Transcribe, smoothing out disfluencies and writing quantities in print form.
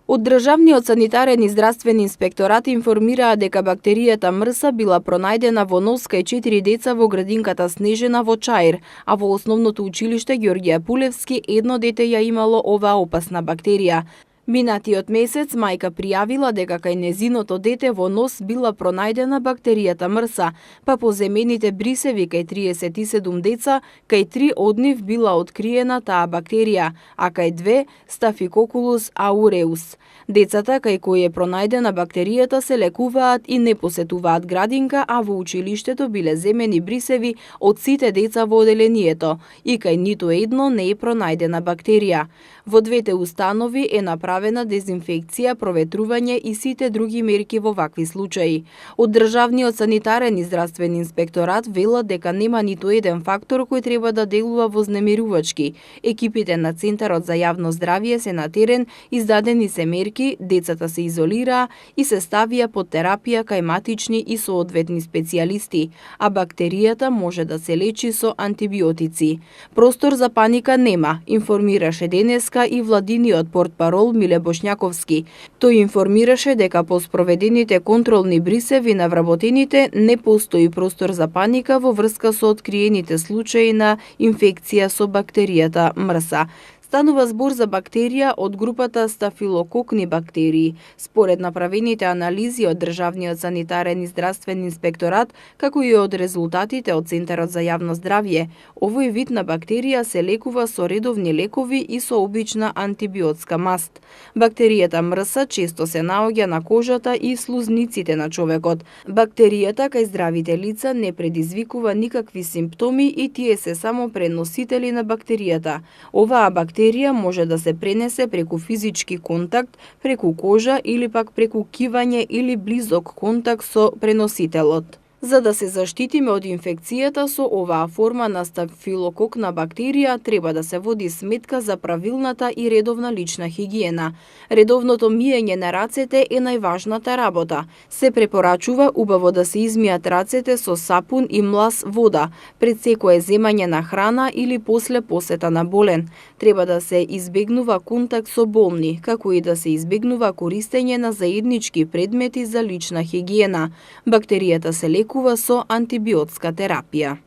Од Државниот санитарен и здравствен инспекторат информираа дека бактеријата МРСА била пронајдена во нос кај 4 деца во градинката Снежена во Чаир, а во основното училиште Ѓорѓе Апулевски едно дете ја имало оваа опасна бактерија. Минатиот месец мајка пријавила дека кај незиното дете во нос била пронајдена бактеријата МРСА, па по земените брисеви кај 37 деца, кај 3 од нив била откриена таа бактерија, а кај 2 Staphylococcus aureus. Децата кај кои е пронајдена бактеријата се лекуваат и не посетуваат градинка, а во училиштето биле земени брисеви од сите деца во оделението и кај ниту едно не е пронајдена бактерија. Во двете установи е направена дезинфекција, проветрување и сите други мерки во вакви случаи. Од Државниот санитарен и здравствен инспекторат велат дека нема ниту еден фактор кој треба да делува вознемирувачки. Екипите на Центарот за јавно здравје се на терен, издадени се мерки, децата се изолираа и се ставија под терапија кај матични и соодветни специјалисти, а бактеријата може да се лечи со антибиотици. Простор за паника нема, информираше денеска и владиниот портпарол Миле Бошњаковски. Тој информираше дека по спроведените контролни брисеви на вработените не постои простор за паника во врска со откриените случаи на инфекција со бактеријата МРСА. Станува збор за бактерија од групата стафилококни бактерии. Според направените анализи од Државниот санитарен и здравствен инспекторат, како и од резултатите од Центарот за јавно здравје, овој вид на бактерија се лекува со редовни лекови и со обична антибиотска маст. Бактеријата МРСА често се наоѓа на кожата и слузниците на човекот. Бактеријата кај здравите лица не предизвикува никакви симптоми и тие се само преносители на бактеријата. Оваа бактерија може да се пренесе преку физички контакт, преку кожа или пак преку кивање или близок контакт со преносителот. За да се заштитиме од инфекцијата со оваа форма на стафилококна бактерија, треба да се води сметка за правилната и редовна лична хигиена. Редовното миење на рацете е најважната работа. Се препорачува убаво да се измијат рацете со сапун и млас вода, пред секое земање на храна или после посета на болен. Треба да се избегнува контакт со болни, како и да се избегнува користење на заеднички предмети за лична хигиена. Бактеријата се лекува со антибиотска терапија.